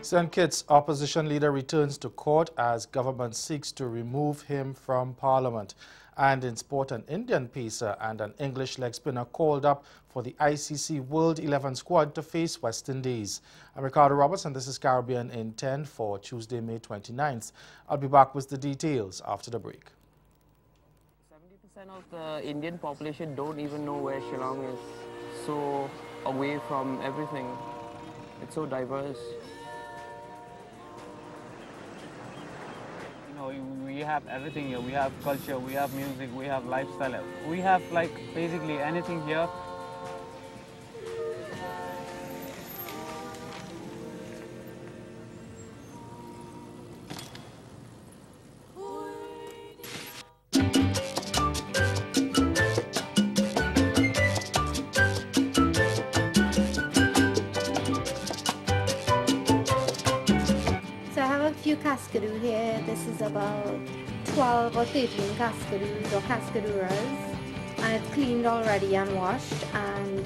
St. Kitts opposition leader returns to court as government seeks to remove him from parliament. And in sport, an Indian pacer and an English leg spinner called up for the ICC World 11 squad to face West Indies. I'm Ricardo Roberts and this is Caribbean in 10 for Tuesday, May 29th. I'll be back with the details after the break. 70% of the Indian population don't even know where Shillong is. So away from everything. It's so diverse. We have everything here. We have culture, we have music, we have lifestyle. We have like basically anything here. Few cascadoo here. This is about 12 or 13 cascadoos or cascaduras, and it's cleaned already and washed, and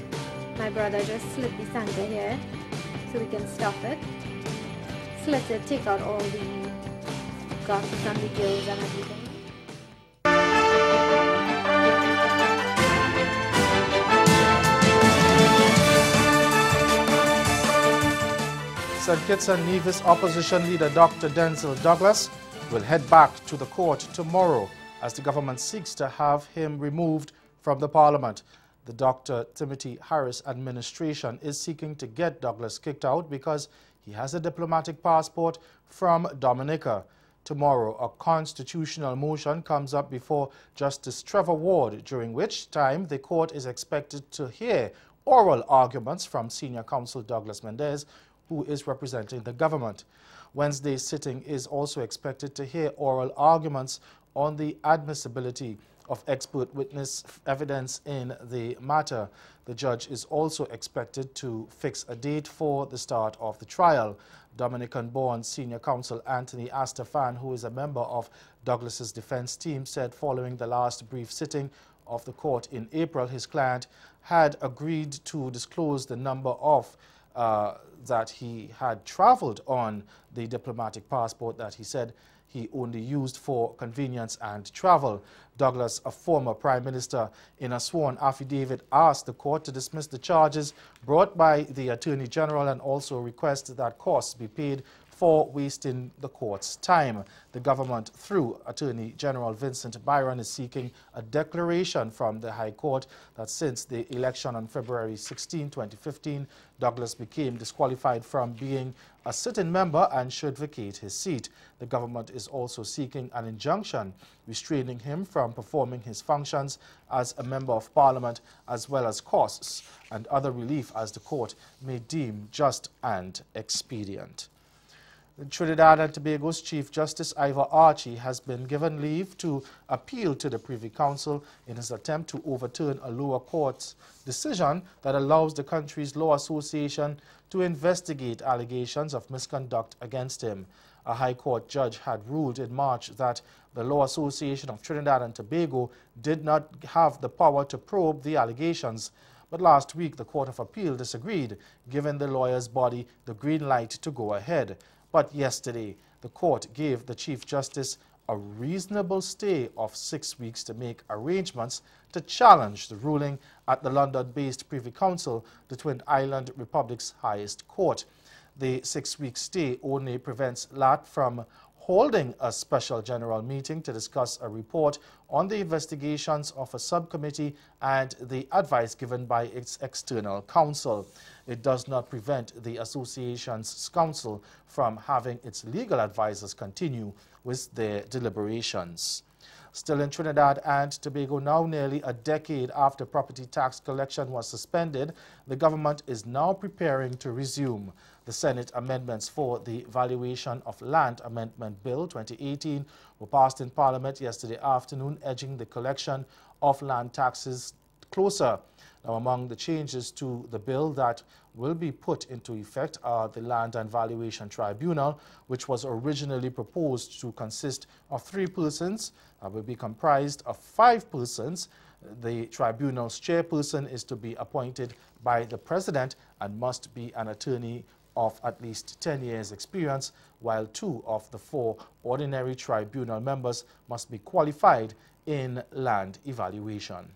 my brother just slit the center here so we can stuff it, slit it, take out all the guts and the gills and everything. St. Kitts and Nevis opposition leader Dr. Denzil Douglas will head back to the court tomorrow as the government seeks to have him removed from the parliament. The Dr. Timothy Harris administration is seeking to get Douglas kicked out because he has a diplomatic passport from Dominica. Tomorrow, a constitutional motion comes up before Justice Trevor Ward, during which time the court is expected to hear oral arguments from senior counsel Douglas Mendez, who is representing the government. Wednesday's sitting is also expected to hear oral arguments on the admissibility of expert witness evidence in the matter. The judge is also expected to fix a date for the start of the trial. Dominican-born senior counsel Anthony Astafan, who is a member of Douglas's defense team, said following the last brief sitting of the court in April, his client had agreed to disclose the number of that he had traveled on the diplomatic passport that he said he only used for convenience and travel. Douglas, a former prime minister, in a sworn affidavit asked the court to dismiss the charges brought by the Attorney General and also request that costs be paid for wasting the court's time. The government, through Attorney General Vincent Byron, is seeking a declaration from the High Court that since the election on February 16, 2015, Douglas became disqualified from being a sitting member and should vacate his seat. The government is also seeking an injunction restraining him from performing his functions as a member of parliament, as well as costs and other relief as the court may deem just and expedient. Trinidad and Tobago's Chief Justice Ivor Archie has been given leave to appeal to the Privy Council in his attempt to overturn a lower court's decision that allows the country's law association to investigate allegations of misconduct against him. A High Court judge had ruled in March that the Law Association of Trinidad and Tobago did not have the power to probe the allegations. But last week, the Court of Appeal disagreed, giving the lawyer's body the green light to go ahead. But yesterday, the court gave the Chief Justice a reasonable stay of 6 weeks to make arrangements to challenge the ruling at the London-based Privy Council, the Twin Island Republic's highest court. The 6-week stay only prevents LAT from holding a special general meeting to discuss a report on the investigations of a subcommittee and the advice given by its external counsel. It does not prevent the association's counsel from having its legal advisors continue with their deliberations. Still in Trinidad and Tobago, now nearly a decade after property tax collection was suspended, the government is now preparing to resume. The Senate amendments for the Valuation of Land Amendment Bill 2018 were passed in Parliament yesterday afternoon, edging the collection of land taxes closer. Now, among the changes to the bill that will be put into effect are the Land and Valuation Tribunal, which was originally proposed to consist of 3 persons, will be comprised of 5 persons. The tribunal's chairperson is to be appointed by the president and must be an attorney of at least 10 years experience, while 2 of the 4 ordinary tribunal members must be qualified in land evaluation.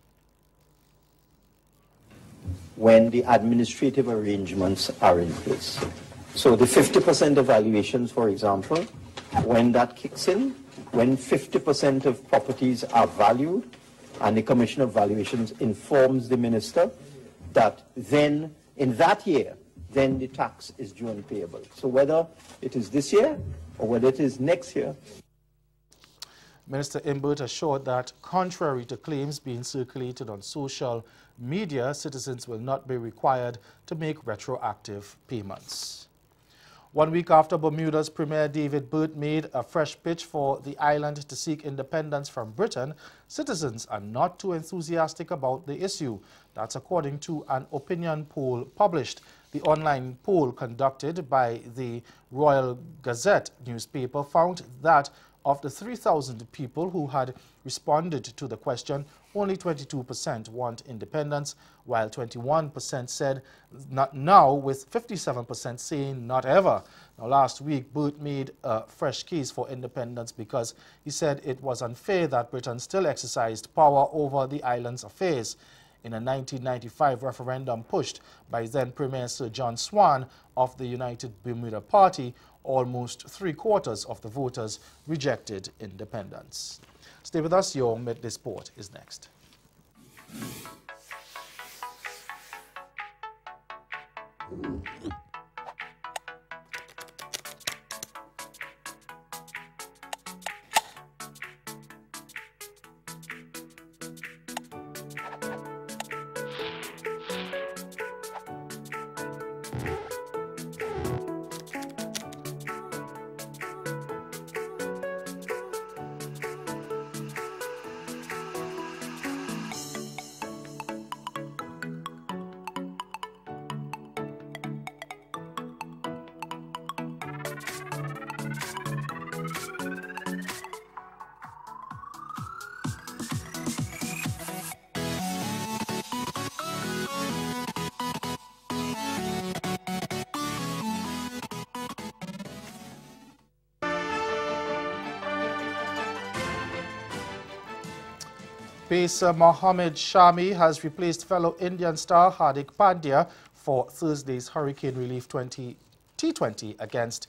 When the administrative arrangements are in place. So the 50% evaluations, for example, when that kicks in, when 50% of properties are valued, and the Commission of Valuations informs the minister that then, in that year, then the tax is due and payable. So whether it is this year or whether it is next year. Minister Imbert assured that, contrary to claims being circulated on social media, citizens will not be required to make retroactive payments. 1 week after Bermuda's Premier David Burt made a fresh pitch for the island to seek independence from Britain, citizens are not too enthusiastic about the issue. That's according to an opinion poll published. The online poll conducted by the Royal Gazette newspaper found that of the 3,000 people who had responded to the question, only 22% want independence, while 21% said not now, with 57% saying not ever. Now, last week, Burt made a fresh case for independence because he said it was unfair that Britain still exercised power over the island's affairs. In a 1995 referendum pushed by then Premier Sir John Swan of the United Bermuda Party, almost 3/4 of the voters rejected independence. Stay with us. Your Midday Sport is next. Pacer Mohammad Shami has replaced fellow Indian star Hardik Pandya for Thursday's Hurricane Relief T20 against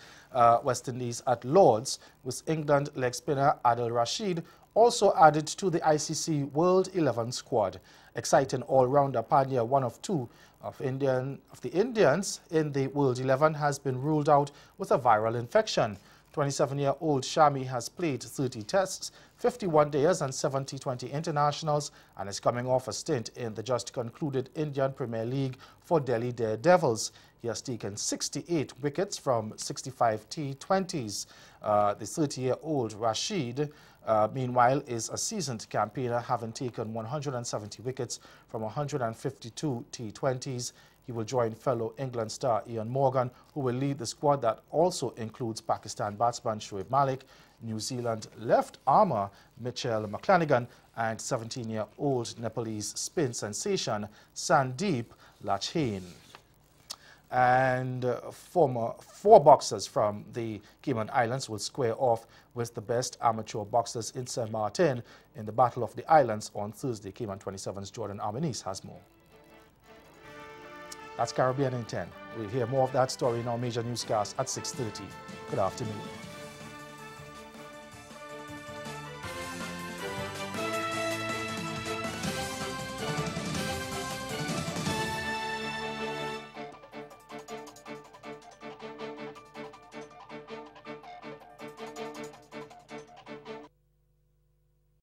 West Indies at Lord's, with England leg spinner Adil Rashid also added to the ICC World 11 squad. Exciting all-rounder Pandya, one of 2 of the Indians in the World 11, has been ruled out with a viral infection. 27-year-old Shami has played 30 tests, 51 days and 70 T20 internationals, and is coming off a stint in the just concluded Indian Premier League for Delhi Daredevils. He has taken 68 wickets from 65 T20s. The 30-year-old Rashid, meanwhile, is a seasoned campaigner, having taken 170 wickets from 152 T20s. He will join fellow England star Ian Morgan, who will lead the squad that also includes Pakistan batsman Shoaib Malik, New Zealand left-armer Mitchell McClenaghan, and 17-year-old Nepalese spin sensation Sandeep Lachhain. And 4 boxers from the Cayman Islands will square off with the best amateur boxers in Saint Martin in the Battle of the Islands on Thursday. Cayman 27's Jordan Arminis has more. That's Caribbean in 10. We'll hear more of that story in our major newscast at 6:30. Good afternoon.